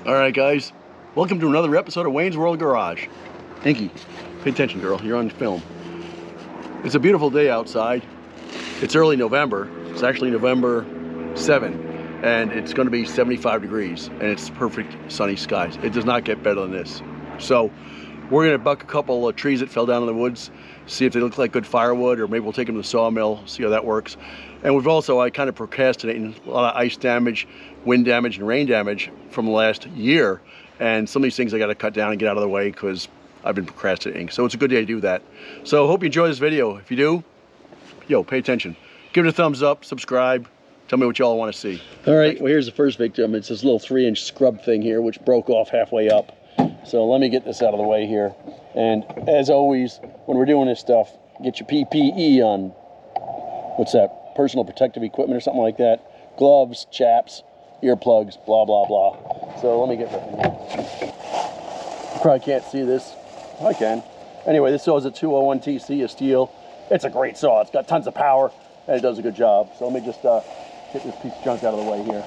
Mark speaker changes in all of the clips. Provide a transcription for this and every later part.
Speaker 1: All right, guys, welcome to another episode of Wayne's World Garage. Inky, pay attention, girl, you're on film. It's a beautiful day outside. It's early November. It's actually November 7, and it's going to be 75 degrees, and it's perfect sunny skies. It does not get better than this. So we're going to buck a couple of trees that fell down in the woods, see if they look like good firewood, or maybe we'll take them to the sawmill, see how that works. And we've also, I kind of procrastinating, a lot of ice damage, wind damage, and rain damage from the last year. And some of these things I got to cut down and get out of the way because I've been procrastinating. So it's a good day to do that. So hope you enjoy this video. If you do, pay attention. Give it a thumbs up, subscribe, tell me what y'all want to see. All right, well, here's the first victim. It's this little 3-inch scrub thing here, which broke off halfway up. So let me get this out of the way here. And as always, when we're doing this stuff, get your PPE on. What's that? Personal protective equipment or something like that. Gloves, chaps, earplugs, blah, blah, blah. So let me get ripping here. You probably can't see this. I can. Anyway, this saw is a 201 TC of steel. It's a great saw. It's got tons of power, and it does a good job. So let me just get this piece of junk out of the way here.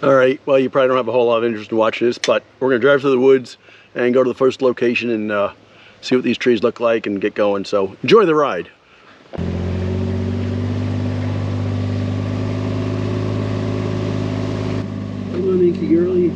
Speaker 1: All right, well, you probably don't have a whole lot of interest in watching this, but we're going to drive through the woods and go to the first location and see what these trees look like and get going. So enjoy the ride. Come on, Inky girlie.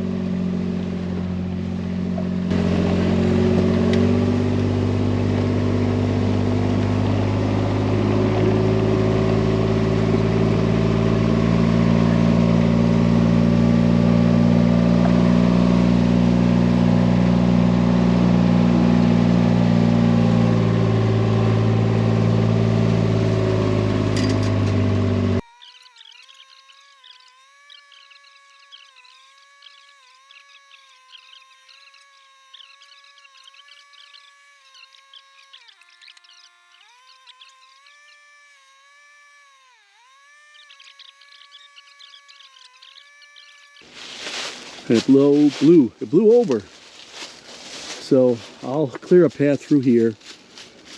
Speaker 1: And it blew over. So I'll clear a path through here,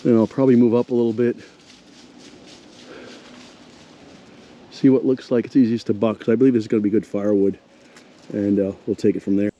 Speaker 1: and I'll probably move up a little bit. See what looks like it's easiest to buck, because I believe this is going to be good firewood, and we'll take it from there.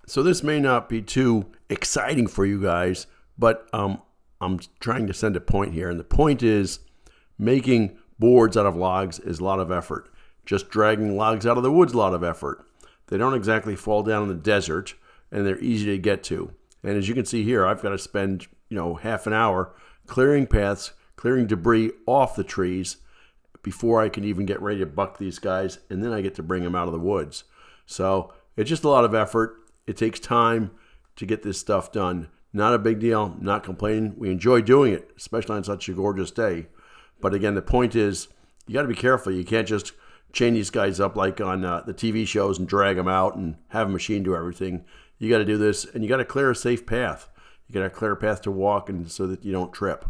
Speaker 1: So this may not be too exciting for you guys, but I'm trying to send a point here. And the point is, making boards out of logs is a lot of effort. Just dragging logs out of the woods is a lot of effort. They don't exactly fall down in the desert, and they're easy to get to. And as you can see here, I've got to spend, half an hour clearing paths, clearing debris off the trees before I can even get ready to buck these guys, and then I get to bring them out of the woods. So it's just a lot of effort. It takes time to get this stuff done. Not a big deal, not complaining. We enjoy doing it, especially on such a gorgeous day. But again, the point is, you got to be careful. You can't just chain these guys up like on the TV shows and drag them out and have a machine do everything. You got to do this, and you got to clear a safe path. You got to clear a path to walk, and so that you don't trip.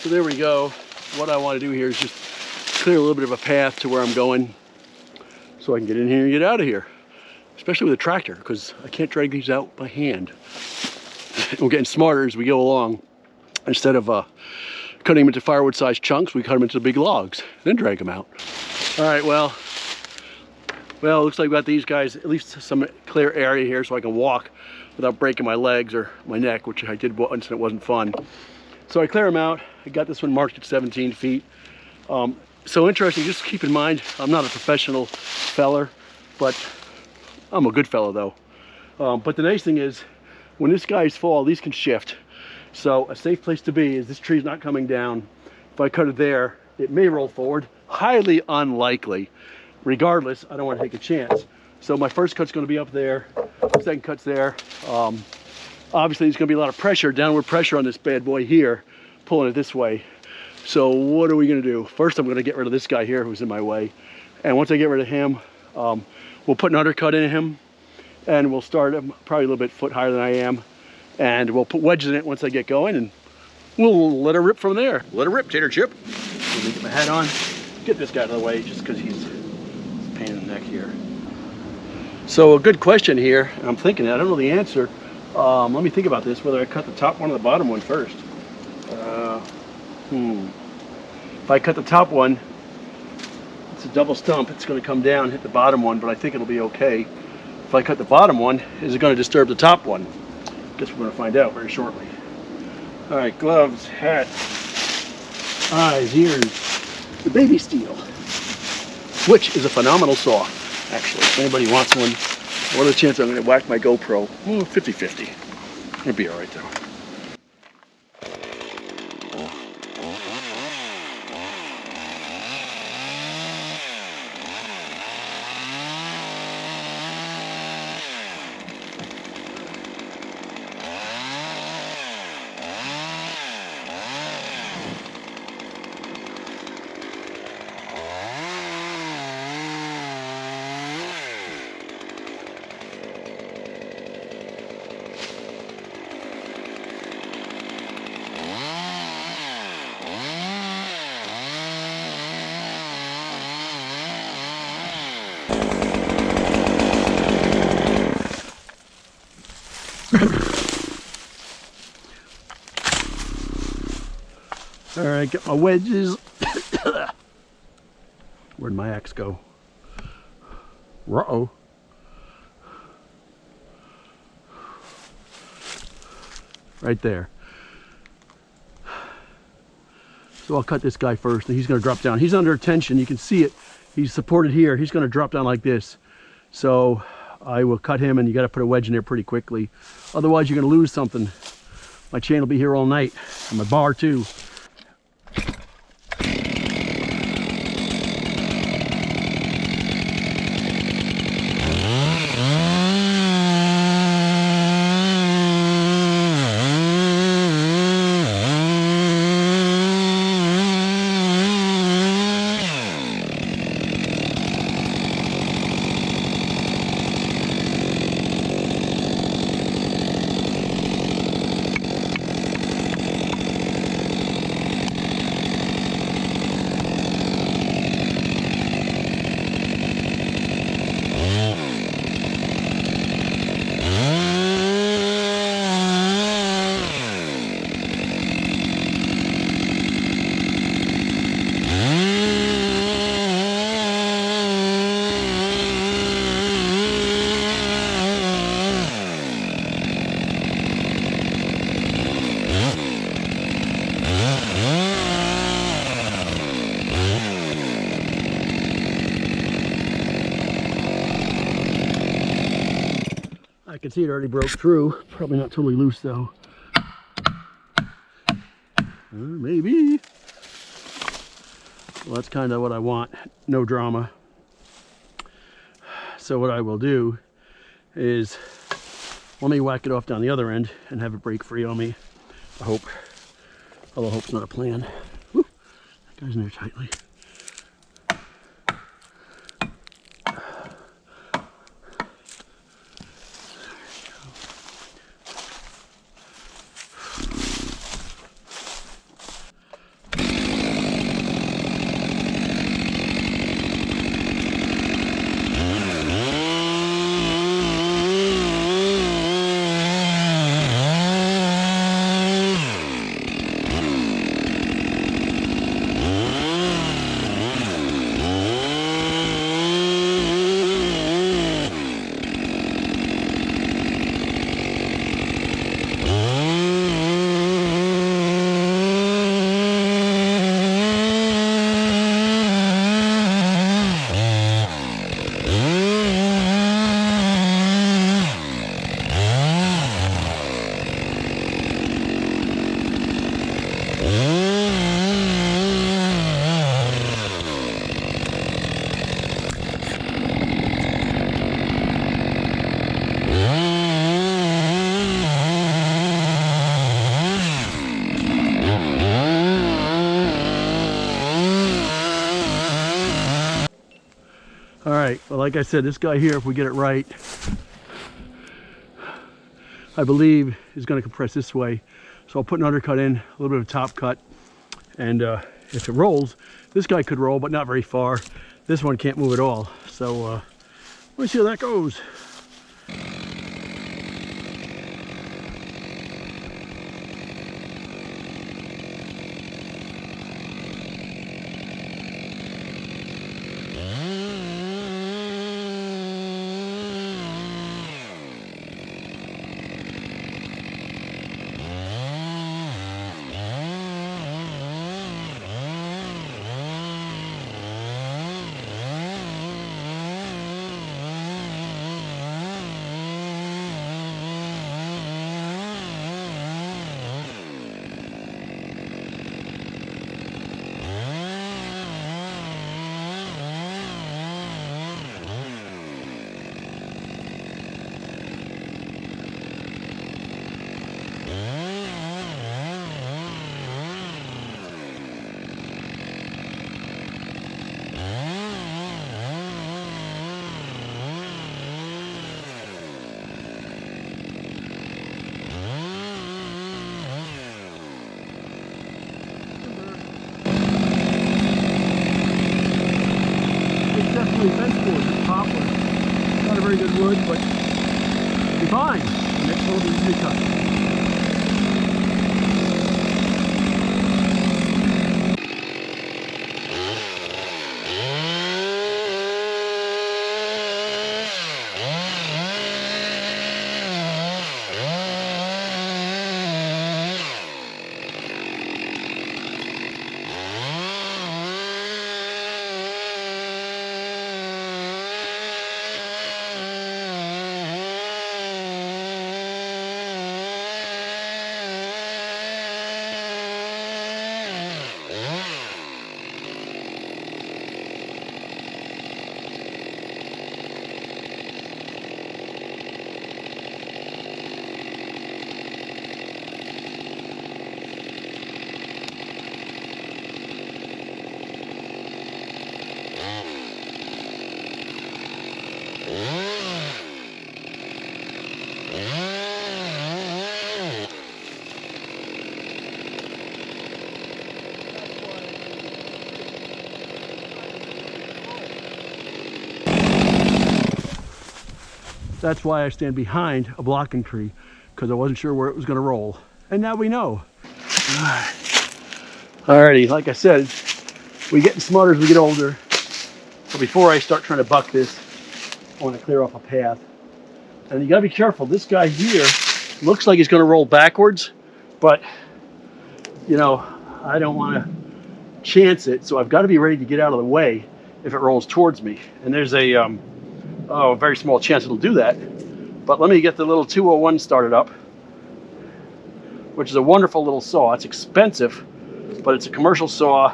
Speaker 1: So there we go. What I want to do here is just clear a little bit of a path to where I'm going so I can get in here and get out of here, especially with a tractor, because I can't drag these out by hand. We're getting smarter as we go along. Instead of cutting them into firewood-sized chunks, we cut them into big logs, then drag them out. All right, well, Well, it looks like we got these guys, at least some clear area here so I can walk without breaking my legs or my neck, which I did once and it wasn't fun. So I clear them out. I got this one marked at 17 feet. So interesting, just keep in mind, I'm not a professional feller, but I'm a good fella though. But the nice thing is, when this guy's fall, these can shift. So a safe place to be is this tree's not coming down. If I cut it there, it may roll forward. Highly unlikely. Regardless, I don't want to take a chance. So my first cut's going to be up there. Second cut's there. Obviously, there's going to be a lot of pressure, downward pressure on this bad boy here, pulling it this way. So what are we going to do? First, I'm going to get rid of this guy here who's in my way. And once I get rid of him, we'll put an undercut in him, and we'll start him probably a little bit foot higher than I am. And we'll put wedges in it once I get going, and we'll let her rip from there. Let her rip, Tater Chip. Let me get my hat on. Get this guy out of the way just because he's a pain in the neck here. So a good question here, and I'm thinking, I don't know the answer. Let me think about this, whether I cut the top one or the bottom one first. If I cut the top one, it's a double stump. It's going to come down, hit the bottom one, but I think it'll be okay. If I cut the bottom one, is it going to disturb the top one? Guess we're going to find out very shortly. All right, gloves, hat, eyes, ears, the baby steel, which is a phenomenal saw, actually. If anybody wants one, what are the chances I'm going to whack my GoPro? 50-50. It'll be all right, though. All right, get my wedges. Where'd my axe go? Uh-oh. Right there. So I'll cut this guy first, and he's going to drop down. He's under tension. You can see it. He's supported here. He's going to drop down like this. So I will cut him, and you got to put a wedge in there pretty quickly. Otherwise, you're going to lose something. My chain will be here all night, and my bar too. I can see it already broke through. Probably not totally loose though. Maybe. Well, that's kind of what I want. No drama. So what I will do is, let me whack it off down the other end and have it break free on me. I hope. Although hope's not a plan. Woo, that guy's in there tightly. like I said, this guy here, if we get it right, I believe is going to compress this way. So I'll put an undercut in, a little bit of a top cut, and if it rolls, this guy could roll, but not very far. This one can't move at all. So let me see how that goes. Fence board, it's poplar. Not a very good wood, but it'll be fine. The next one will be easy to cut. That's why I stand behind a blocking tree, because I wasn't sure where it was going to roll. And now we know. Alrighty, like I said, we're getting smarter as we get older. So before I start trying to buck this, I want to clear off a path. And you got to be careful. This guy here looks like he's going to roll backwards, but you know, I don't want to chance it. So I've got to be ready to get out of the way if it rolls towards me. And there's a very small chance it'll do that. But let me get the little 201 started up, which is a wonderful little saw. It's expensive, but it's a commercial saw.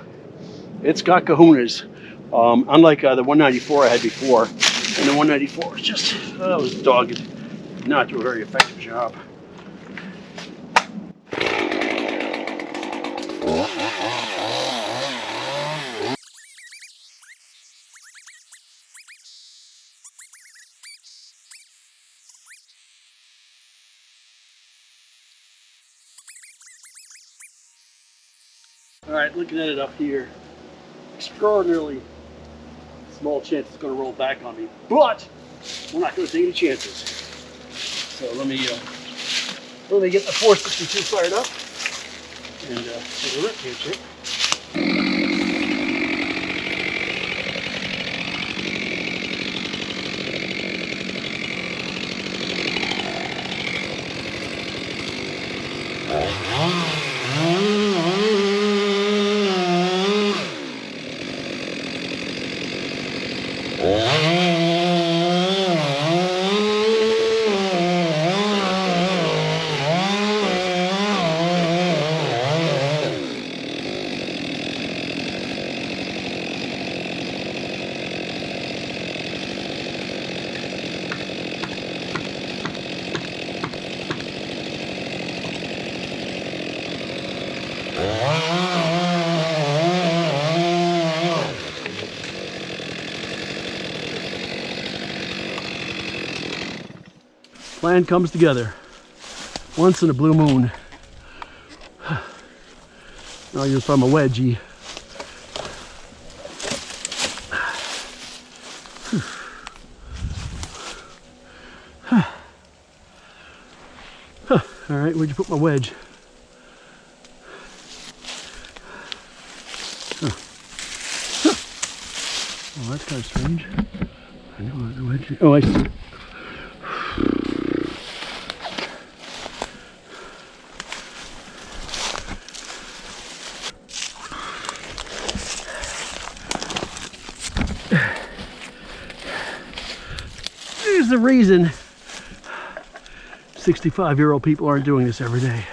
Speaker 1: It's got kahunas, unlike the 194 I had before. And the 194 was just, it was dogged. Did not do a very effective job. All right, looking at it up here, extraordinarily small chance it's going to roll back on me, but we're not going to take any chances. So let me get the 462 fired up and take a rip here, Chip. Plan comes together once in a blue moon. I'll use from a wedgie. All right, where'd you put my wedge? Oh, that's kind of strange. I know the wedge. Oh, I see. There's the reason 65-year-old people aren't doing this every day.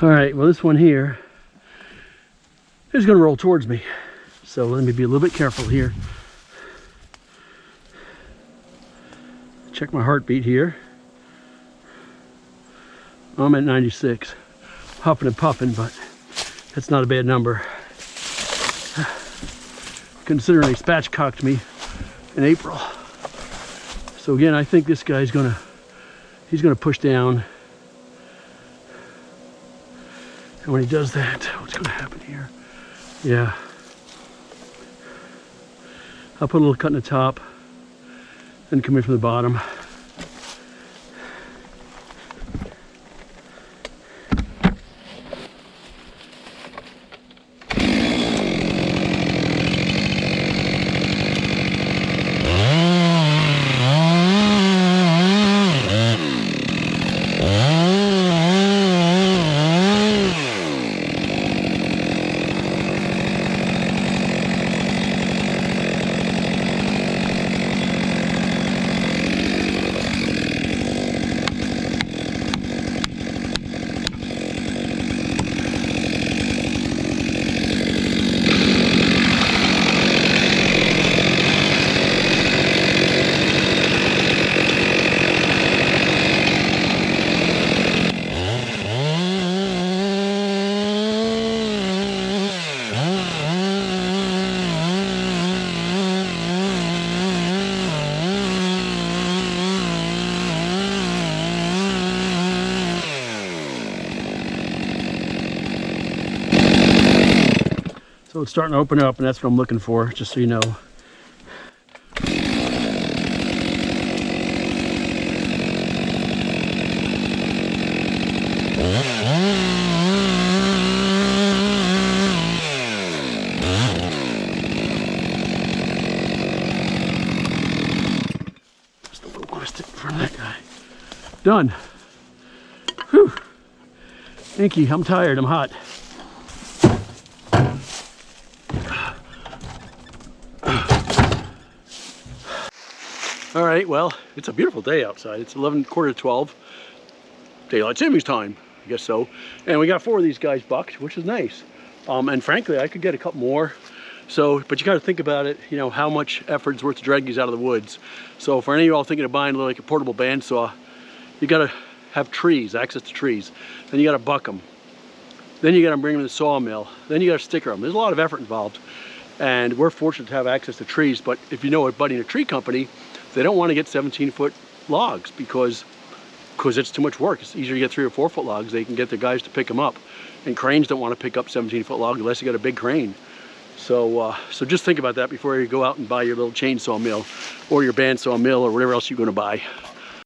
Speaker 1: All right, well, this one here is going to roll towards me. So let me be a little bit careful here. Check my heartbeat here. I'm at 96. Huffing and puffing, but that's not a bad number. Considering they spatchcocked me in April. So again, I think this guy's he's gonna push down. And when he does that, what's gonna happen here? Yeah. I'll put a little cut in the top, then come in from the bottom. So it's starting to open up, and that's what I'm looking for, just so you know. Just a little more stick in front of that guy. Done. Whew. Thank you. I'm tired. I'm hot. All right, well, it's a beautiful day outside. It's 11, quarter to 12. Daylight savings time, I guess so. And we got 4 of these guys bucked, which is nice. And frankly, I could get a couple more. So, but you got to think about it, you know, how much effort's worth to drag these out of the woods. So for any of y'all thinking of buying like a portable bandsaw, you got to have trees, access to trees. Then you got to buck them. Then you got to bring them to the sawmill. Then you got to sticker them. There's a lot of effort involved. And we're fortunate to have access to trees. But if you know a buddy in a tree company, they don't want to get 17-foot logs because it's too much work. It's easier to get 3 or 4 foot logs. They can get the guys to pick them up. And cranes don't want to pick up 17-foot logs unless you got a big crane. So so just think about that before you go out and buy your little chainsaw mill or your bandsaw mill or whatever else you're going to buy.